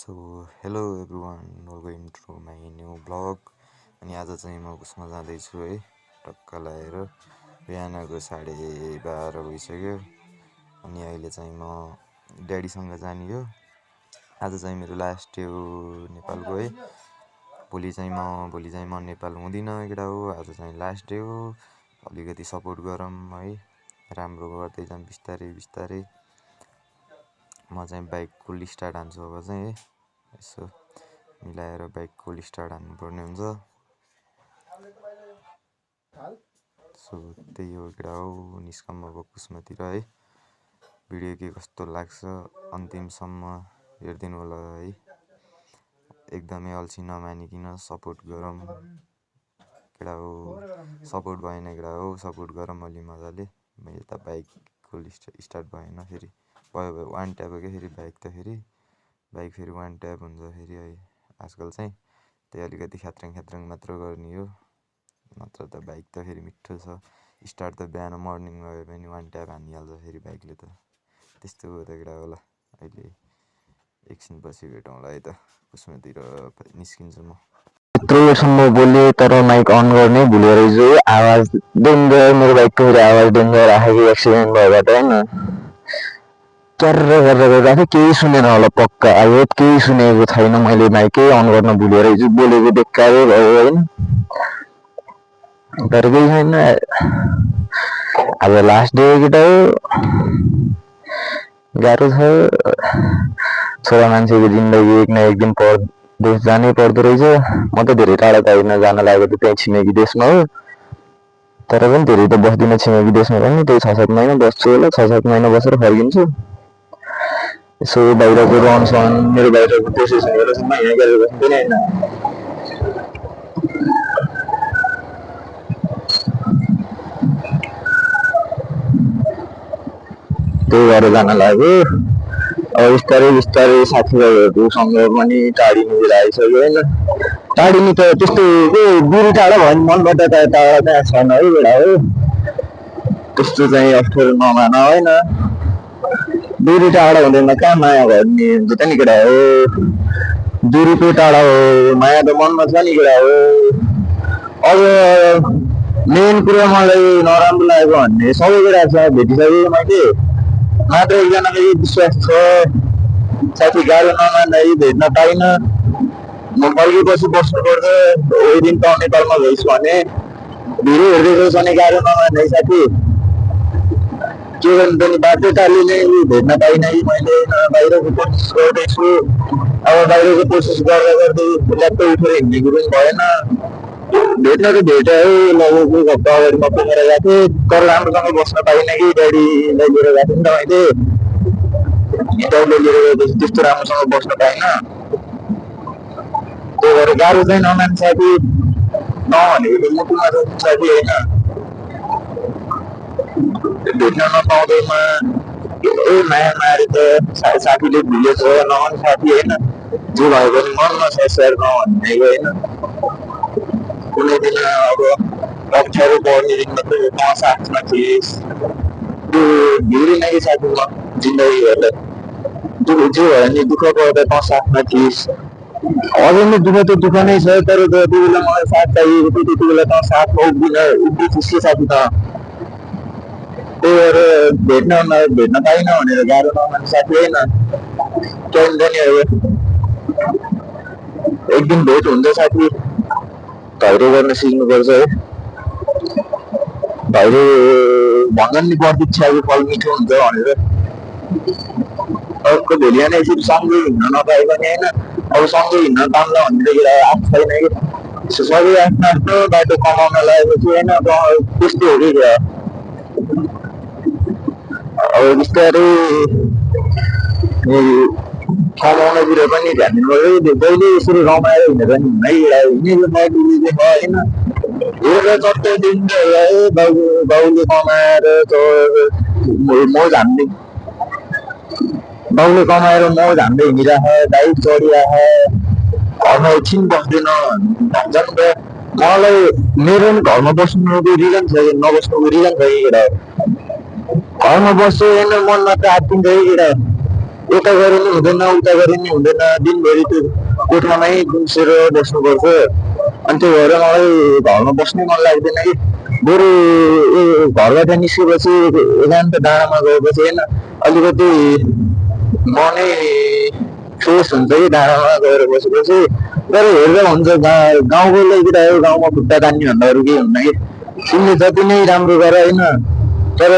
So hello everyone, welcome to my new blog. अनि आज चाहिँ म उसमा जाँदैछु है, टक्क लगाएर बिहानको 12:30 भइसक्यो। अनि अहिले चाहिँ म ड्याडीसँग जाने हो। आज चाहिँ मेरो लास्ट डे हो नेपालको है। भोलि चाहिँ म नेपाल हुँदिनँ केटा हो। आज चाहिँ लास्ट डे हो। अलिकति सपोर्ट गरौँ है, राम्रो गर्दै जाऊँ बिस्तारै बिस्तारै। म चाहिँ बाइक फुल स्टार्ट हान्छु अब चाहिँ है, यसो मिलाएर बाइक फुल स्टार्ट हान्नुपर्ने हुन्छ। सो त्यही हो केटा हो, निस्कम अब कुस्मातिर है। भिडियो के कस्तो लाग्छ अन्तिमसम्म हेरिदिनु होला है। एकदमै अल्छी नमानिकन सपोर्ट गरौँ केटा हो। सपोर्ट भएन केटा हो, सपोर्ट गरौँ अलि मजाले। मैले त बाइक फुल स्टार्ट भएन, फेरि भयो वान ट्याप हो क्या फेरि बाइक फेरि वान ट्याप हुन्छ फेरि है आजकल चाहिँ। त्यही अलिकति ख्यात्रङ मात्र गर्ने हो, नत्र त बाइक त फेरि मिठो छ। स्टार्ट त बिहान मर्निङमा भए पनि वान ट्याप हानिहाल्छ फेरि बाइकले त। त्यस्तो हो त केटा होला। अहिले एकछिनपछि भेटौँला है त, कुस्मातिर निस्किन्छु म। यत्रोसम्म बोले तर माइक अन गर्ने भुलेर चाहिँ आवाज डेन्जर, मेरो बाइकको फेरि आवाज डेन्जर आएको एक्सिडेन्ट भएबाट होइन क्यार गरेर गएको थिएँ। केही सुनेन होला पक्का, आई होप केही सुनेको छैन। मैले माइकै अन गर्न भुलेर चाहिँ बोलेको बेकारै भयो होइन, तर केही छैन। आज लास्ट डे केटा हो, गाह्रो छ। छोरा मान्छेको जिन्दगी एक न एक दिन परदेश जानै पर्दो रहेछ। म त धेरै टाढा त होइन, जान लागेको त त्यहीँ छिमेकी देशमा हो, तर पनि धेरै त बस्दिनँ छिमेकी देशमा पनि। त्यही 6-7 महिना बस्छु होला, 6-7 महिना बसेर फर्किन्छु। यसो बाहिरको रहनसहन, मेरो बाहिरको प्रोसेस हेरेर यहाँ गरेर बस्दैन होइन। त्यही भएर जान लाग्यो। अब बिस्तारै बिस्तारै साथीभाइहरूसँग पनि टाढिनु आइसक्यो होइन। टाढिनु त त्यस्तो दुरी टाढा भयो भने मनबाट त टाढा त्यहाँ छैन है बेला हो। त्यस्तो चाहिँ अप्ठ्यारो नमान होइन। दुरी टाढा हुँदैन, कहाँ माया गर्ने हुन्छ त नि केटा हो। दुरीको टाढा हो, माया त मनमा छ नि केटा हो। अब मेन कुरा मलाई नराम्रो लाग्यो भन्ने सबै कुरा छ, भेटिसकेँ मैले। मात्र एकजनालाई यो विश्वास छ, साथी गाह्रो नमान है, भेट्न पाइन। म फर्केपछि बस्नुपर्छ, ओइ दिन त नेपालमा गइस् भने भिडियो हेर्दैछस् भने गाह्रो नमान है साथी। के गर्नु पनि बाटो टाली नै भेट्न पाइन कि मैले। बाहिरको कोसिस गर्दैछु, अब बाहिरको कोसिस गर्दा गर्दै ल्याप्प उठेर हिँड्ने कुरो भएन। भेट्न त भेट्यो है, लगभग एक हप्ता अगाडि म पुगेर गएको थिएँ, तर राम्रोसँग बस्न पाइनँ कि गाडीलाई लिएर गएको थिएँ नि त मैले। गाडीलाई लिएर गएपछि त्यस्तो राम्रोसँग बस्न पाइनँ। त्यही भएर गाह्रो चाहिँ नमान साथी, नभनेको त मुटुमा छ साथी होइन। भेट्न नपाउँदैमा माया मारे त साथीले भुलेछ नभन् साथी होइन। जे भयो भने मनमा छ सेयर नभनेको होइन। कुनै दिन अब अप्ठ्यारो पर्ने दिनमा त म साथमा थिइस्, त्यो भुल्दिनँ कि साथी म जिन्दगीभर। जे भयो भने दुःख पर्दा त साथमा थिइस्। अझै नै दुःख त दुःख नै छ, तर त्यति बेला मलाई साथ चाहिएको थियो, त्यति बेला त साथमा उभिथिइस् कि साथी त। त्यही भएर भेट्न पाइनँ भनेर गाह्रो नमान साथी होइन। क्या हुन्छ नि अब एक दिन भेट हुन्छ साथी। धैर्य गर्न सिक्नुपर्छ है। धैर्य भन्छन् नि प्रतीक्षाको फल मिठो हुन्छ भनेर। अर्को भोलि बिहान यसरी सँगै हिँड्न नपाए पनि होइन, अब सँगै हिँड्न पाउँला भन्ने त आश छैन कि। सबै आफ्नो आफ्नो बाटो कमाउन लागेपछि होइन, त्यस्तो हो कि क्या। अब बिस्तारै कमाउनतिर पनि ध्यान दिनुपर्छ। जहिले यसरी रमाएर हिँडेर हिँडेको बाटोले चाहिँ होइन। हेरेर चट्टै दिन बाउले कमाएर मोज हान्दै, बाउले कमाएर मोज हान्दै हिँडिराख, बाइक चढिराख, घरमा एकछिन बस्दैन भन्छन् त। मलाई मेरो पनि घरमा बस्नुको रिजन छ, नबस्नुको रिजन छ कि केटा। घरमा बस्छु होइन, मनमा त आत्तिन्छ कि केटा। यता गरे नि हुँदैन उता गरे नि हुँदैन दिनभरि त्यो कोठामै गुम्सेर बस्नुपर्छ अनि त्यो भएर मलाई घरमा बस्नै मन लाग्दैन कि बरु घरबाट निस्केपछि एकान्त डाँडामा गएपछि होइन अलिकति मनै फ्रेस हुन्छ कि डाँडामा गएर बसेपछि तर हेर्दा हुन्छ गाउँको लागि गाउँमा खुट्टा तान्ने भन्दा अरू केही हुन्न कि तिमीले जति नै राम्रो गर होइन तर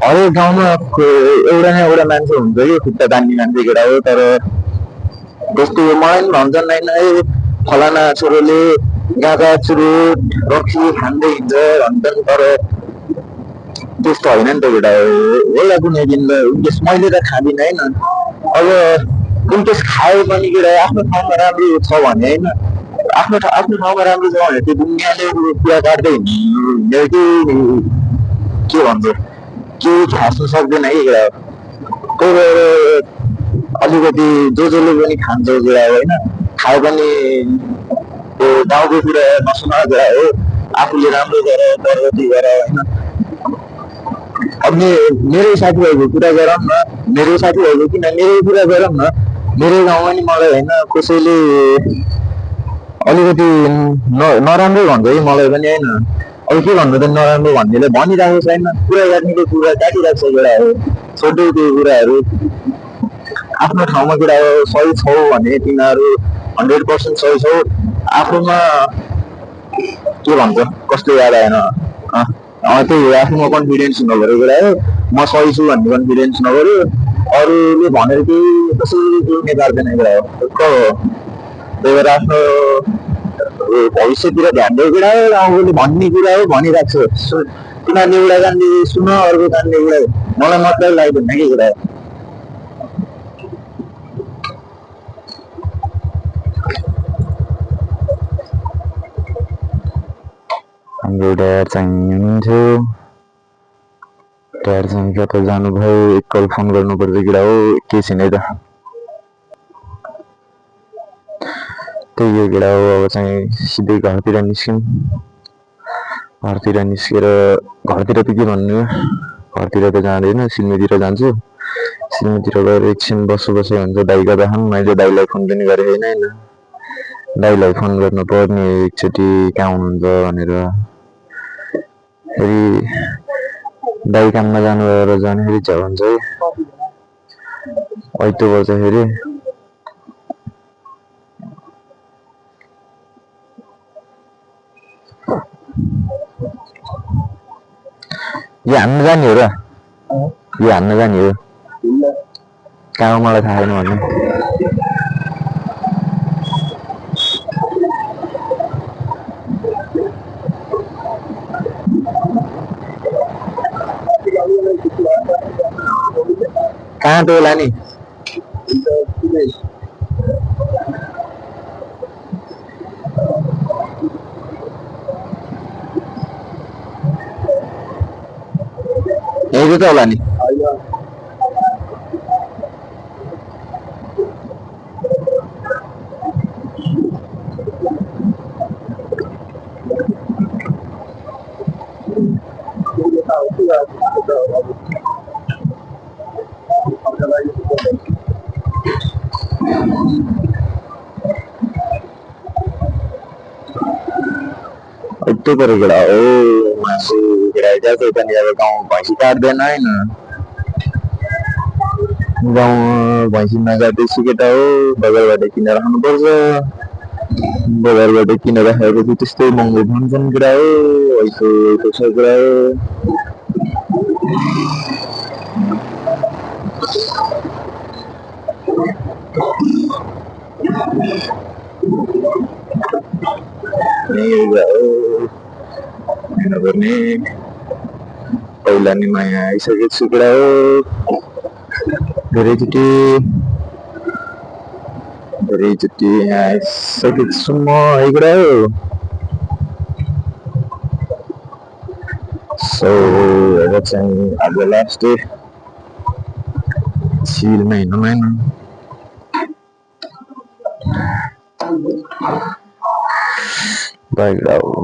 हरेक गाउँमा एउटा न एउटा मान्छे हुन्छ कि खुट्टा तान्ने मान्छे केटा हो तर जस्तो मलाई पनि भन्छन् होइन फलाना छोरोले गाँजा चुरुट रक्सी खाँदै हिँड्छ भन्छन् तर त्यस्तो होइन नि त केटा होला कुनै दिन इनकेस मैले त खाँदिनँ होइन अब इनकेस खायो भने केटा आफ्नो ठाउँमा राम्रो छ भने होइन आफ्नो ठाउँमा राम्रो छ भने त्यो दुनियाँले कुरा काट्दै हिँड्ने के भन्छ केही खास्नु सक्दैन है केटा त्यही भएर अलिकति जसले पनि खान्छ केटा होइन खायो भने त्यो गाउँको कुरा नसुन केटा हो आफूले राम्रो गर प्रगति गर होइन अब मेरै साथीहरूको कुरा गरौँ न मेरै साथीहरूको किन मेरै कुरा गरौँ न मेरै गाउँमा नि मलाई होइन कसैले अलिकति नराम्रै भन्छ कि मलाई पनि होइन अब के भन्नु त नराम्रो भन्नेले भनिरहेको छैन कुरा गर्नेको कुरा काटिरहेको छ केटा हो छोड्दै त्यो कुराहरू आफ्नो ठाउँमा केटा हो सही छौ भने तिमीहरू 100% सही छौ आफूमा के भन्छ कस्तो याद आएन त्यही हो आफूमा कन्फिडेन्स हुनु पऱ्यो केटा हो म सही छु भन्ने कन्फिडेन्स नगर्यो अरूले भनेर केही कसैले केही पार्दैन केटा हो त्यही भएर आफ्नो भविष्यतिर ध्यान दिएको कुरा हो गाउँले भन्ने कुरा हो भनिरहेको छ तिनीहरूले एउटा कानले सुन अर्को कानले एउटा मलाई मतलब लाग्दैन कि कुरा हाम्रो ड्याड चाहिँ हुनुहुन्थ्यो ड्याड चाहिँ कता जानुभयो एकल फोन गर्नुपर्छ केटा हो एकैछिन है त त्यही हो केटा हो अब चाहिँ सिधै घरतिर निस्क्यौँ घरतिर निस्केर घरतिर त के भन्नु घरतिर त जाँदैन सिलमीतिर जान्छु सिलमीतिर गएर एकछिन बसो भन्छ दाइ गर्दा मैले दाइलाई फोन पनि गरेँ होइन दाइलाई फोन गर्नु पर्ने एकचोटि कहाँ हुनुहुन्छ भनेर फेरि दाइ काममा जानु भएर जानेखेरि झ्याउ हुन्छ है ऐतो बज्दाखेरि यो हान्न जाने हो र यो हान्न जाने हो कहाँ मलाई थाहा छैन भन्नु कहाँ त होला नि यही त होला नि यस्तो पऱ्यो केटा हो मासु केटा जान्छ त्यहाँनिर अब गाउँ भैँसी काट्दैन होइन गाउँ भैँसी नकाटेपछि केटा हो बजारबाट किनेर खानुपर्छ बजारबाट किनेर खाएपछि त्यस्तै महँगो भन्छन् केटा हो ऐसो छ केटा हो नगर्ने पहिला नि माया आइसकेको छु केटा हो धेरैचोटि यहाँ आइसकेको छु म है केटा हो सो अब चाहिँ आज लास्ट डे चिलमा हिँड्नु होइन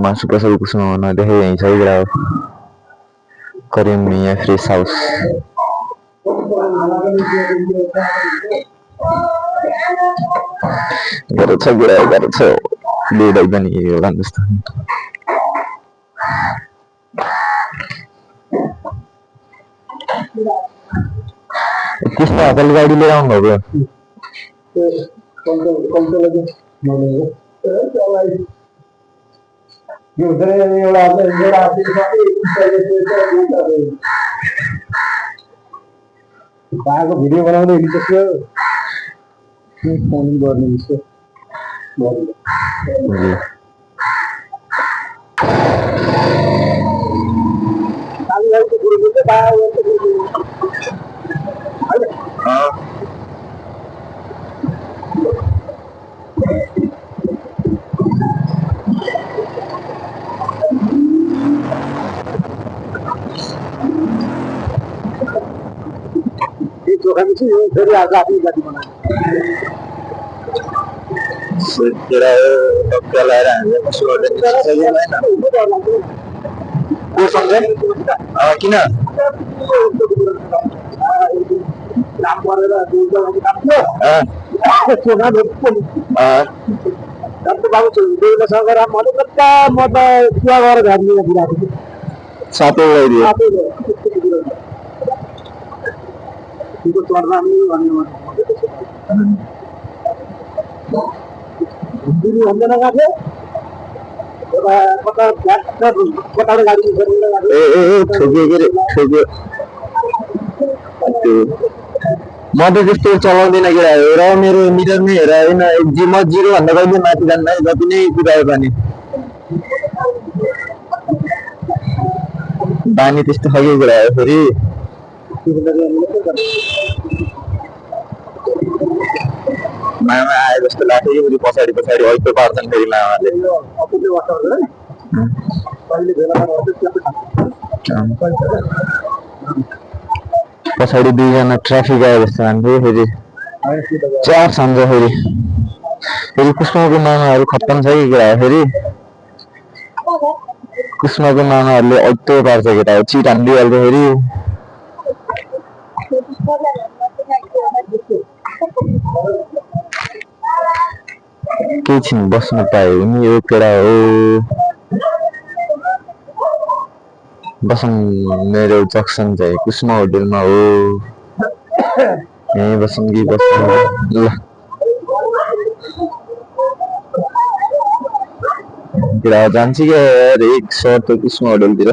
मासु पसल कुसुमा नदेखे यहीँ छ केटा हो करिम मिया फ्रेस हाउस गरेछ गुडा गरेछ लिँदै पनि एउटा जस्तो त्यसमा हतल गाडी लिएर आउनु भएको भिडियो बनाउँदै हिँड्छ फोन गर्ने जस्तो फेरि आज आफ्नो गाडी बनायो किन काम गरेर बाबु म त कुरा गरेर घाट्ने कुरा सातै गइदियो चढ्दा भन्दैन गएको म त त्यस्तो चलाउँदिनँ के हेर मेरो मिटरमै हेर होइन म 0 भन्दा कहिले माथि जान्न जति नै कुदाए पनि बानी त्यस्तो खालको कुरा हो फेरि मामा आए जस्तो लाग्थ्यो फेरि पछाडि पछाडि ऐतो पार्छन् फेरि मामाले पछाडि दुईजना ट्राफिक आए जस्तो लाग्थ्यो फेरि चार सम्झ फेरि कुसुमाको मामाहरू खत्तम छ कि केटा फेरि कुसुमाको मामाहरूले ऐतो पार्छ केटा चिट हालिदिइहाल्छ फेरि केही छिन बस्न पायो नि यो केटा हो बसौँ मेरो जक्सन चाहिँ कुसुमा होटेलमा हो यहीँ बसौँ कि बस्नु ल केटा जान्छ क्या एक सर्ट त कुसुमा होटेलतिर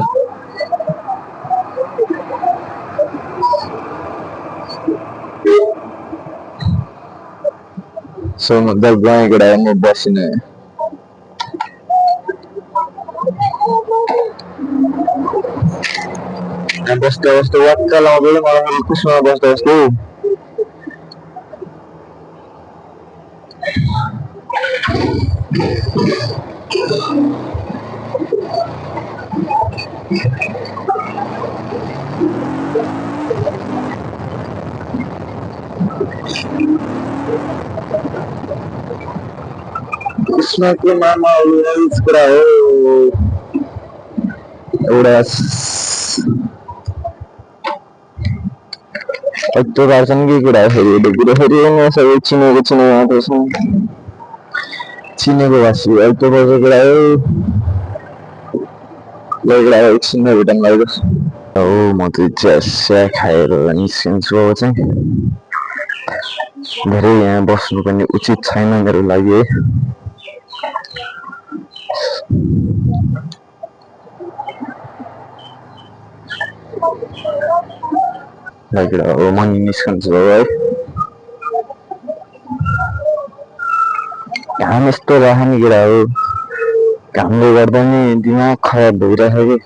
सो म गएँ केटा म बसिनँ बस्दा बस्दा वाक्क लाउँदै मलाई कुसुमा बस्दा बस्दै कुसुमाको मामाहरू कुरा हो एउटा ऐतो पार्छन् कि कुरा फेरि एउटा कुरो फेरि सबै चिनेको मात्र छन् चिनेको भाषी ऐतो पर्छ कुरा हो कुरा एकछिनमा भेटौँ लाग्छ हो म चाहिँ चिया खाएर निस्किन्छु अब चाहिँ धेरै यहाँ बस्नु पनि उचित छैन मेरो लागि है हो म निस्कन्छु है घाम यस्तो रह नि केटा हो घामले गर्दा नि दिमाग खराब भइरहेको कि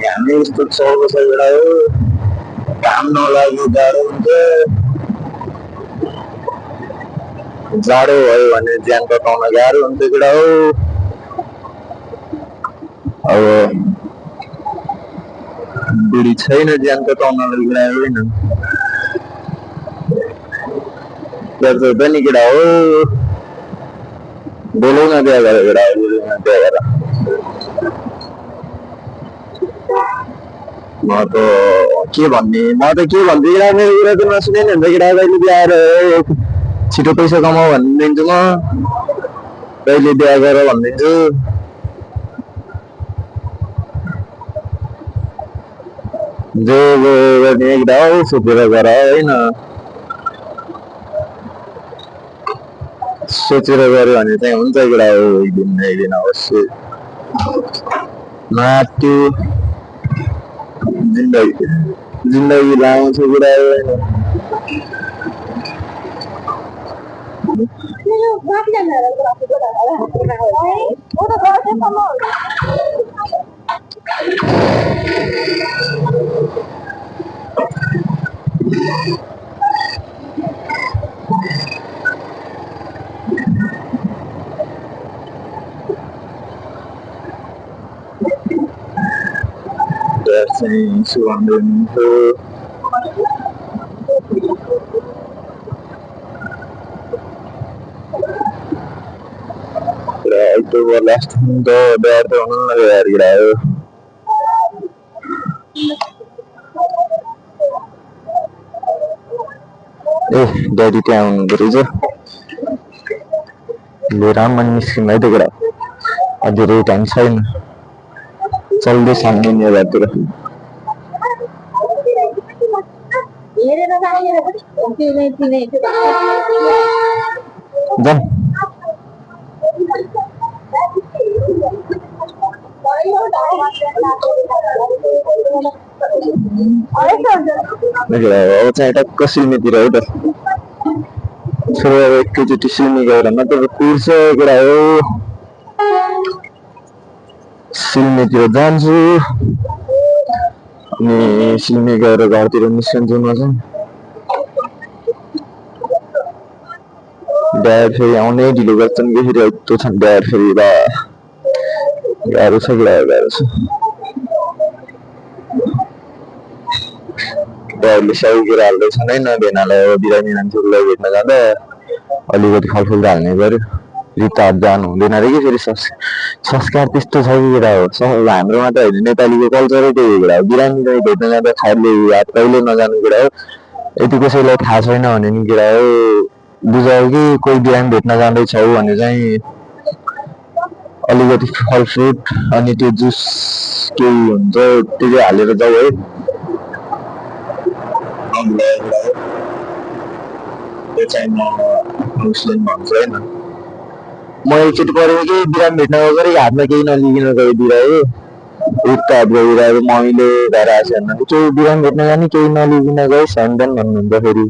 घामले यस्तो चल्को छ केटा हो घाम नलाग्यो जाडो हुन्छ जाडो भयो भने ज्यान बचाउन गाह्रो हुन्छ केटा हो अब बुढी छैन ज्यान बचाउनलाई केटा होइन गर्छ त नि केटा हो बोलौन बिहा गर केटा हो बोलौन बिहा गर म त के भन्ने म त के भन्छु केटा मेरो कुरा त नसुने नि हुन्छ केटा कहिले बिहा गर छिटो पैसा कमाऊ भनिदिन्छु म कहिले बिहा गर भनिदिन्छु जो गर्ने केटा हो सोचेर गर होइन सोचेर गऱ्यो भने चाहिँ हुन्छ केटा हो एक दिन अवश्य माथि जिन्दगी लामो छ केटा होइन चाहिँ सुहाउँदैछु itu last untuk dari mana dari kira dari town berusaha leraman miskin itu kira ada time sign जल्दी सामने नहीं जाते रहे जन अब चाहिँ टक्क सिलमीतिर है त छोरा एकैचोटि सिलमी गएर नत्र कुर्छ केटा हो सिलमीतिर जान्छु अनि सिलमी गएर घरतिर निस्कन्छु म चाहिँ ड्याड फेरि आउनै ढिलो गर्छन् कि फेरि यस्तो छन् ड्याड फेरि बा गाह्रो छ गाह्रो छ ड्याडले स्याउकेर हाल्दैछन् होइन भेनालाई अब बिरामी मान्छेहरूलाई भेट्न जाँदा अलिकति फलफुल त हाल्ने गर्यो रिताप जानु हुँदैन अरे कि फेरि संस्कार त्यस्तो छ कि केटा हो हाम्रोमा त होइन नेपालीको कल्चरै त्यही हो केटा हो बिरामीलाई भेट्न जाँदा खाले हात कहिले नजानु केटा हो यति कसैलाई थाहा छैन भने नि केटा हो बुझायो कि कोही बिरामी भेट्न जाँदैछौ भने चाहिँ अलिकति फलफ्रुट अनि त्यो जुस केही हुन्छ त्यो हालेर जाऊ है त्यो चाहिँ म मुस्लिम भन्छु होइन म एकचोटि परेको कि बिरामी भेट्न गएको कि हातमा केही नलिकन गइदिएर है उता हात गइरहेर मम्मीले घर आएछ भने त्यो बिरामी भेट्न जाने केही नलिकन गइस् भन्दैन भन्नुहुन्छ फेरि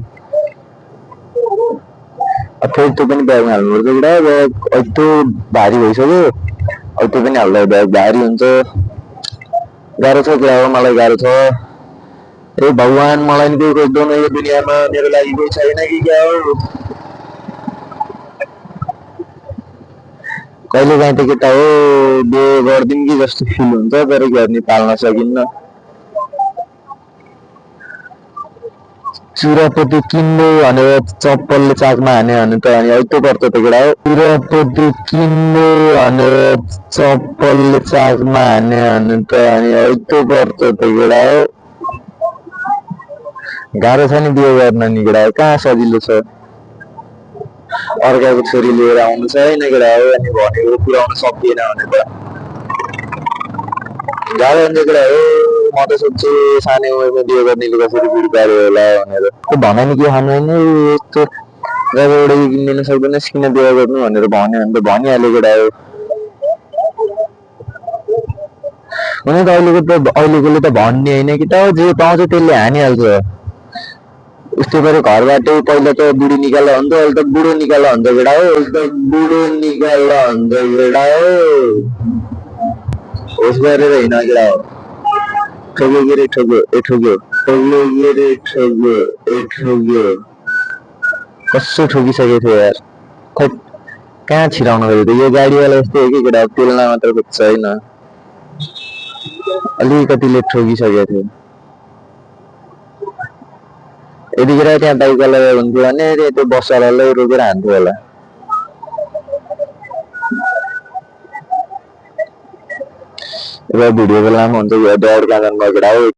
फेरि त्यो पनि ब्यागमा हाल्नुपर्छ केटा ब्याग यस्तो भारी भइसक्यो अब त्यो पनि हाल्दा ब्याग भारी हुन्छ गाह्रो छ केटा हो मलाई गाह्रो छ ए भगवान् मलाई नि कोही खोज्दैन यो दुनियाँमा मेरो लागि कोही छैन कि क्या हो कहिले काहीँ त केटा हो बिहे गरिदिउँ कि जस्तो फिल हुन्छ तर गर्ने पाल्न सकिन्न चुरापत्ती किन्नु भनेर चप्पलले चाकमा हाने भने त अनि यस्तो पर्छ त केटा हो चुरापत्ती किन्नु भनेर चप्पलले चाकमा हाने भने त अनि यस्तो पर्छ त केटा हो गाह्रो छ नि बिहे गर्न नि केटा हो कहाँ सजिलो छ अर्काको छोरी लिएर आउनु छैन केटा हो अनि भनेको पुऱ्याउन सकिएन भने त गाह्रो हुन्छ केटा हो म त सोध्छु सानै उमेरमा बिहे गर्नेले कसरी बुढी पार्यो होला भनेर त्यो भनाइ नि के खानु होइन यस्तो जब एउटा किन्न सक्दैनस् किन बिहे गर्नु भनेर भन्यो भने त भनिहाल्यो केटा हो हुन त अहिलेकोले त भन्ने होइन केटा हो जे पाउँछ त्यसले हानिहाल्छ उस्तै गरी घरबाटै पहिला त बुढी निकाल्दा हुन्छ अहिले त बुढो निकाल्दा हुन्छ केटा हो अहिले त बुढो निकाल्दा हुन्छ केटा हो होस् गरेर हिँड केटा हो ठोक्यो के रे ठोक्यो ए ठोक्यो ठोक्यो के रे ठोक्यो ए ठोक्यो कसो ठोकिसकेको थियो यार खै कहाँ छिराउनु गयो त यो गाडीवाला यस्तै हो कि केटा तेलमा मात्र खोज्छ होइन अलिकतिले ठोकिसकेको थियो यतिखेर त्यहाँ बाइकवाला हुन्थ्यो भने त्यो बसवालालाई रोकेर हान्थ्यो होला। र भिडियोको लामो हुन्छ यो डर कानुनमा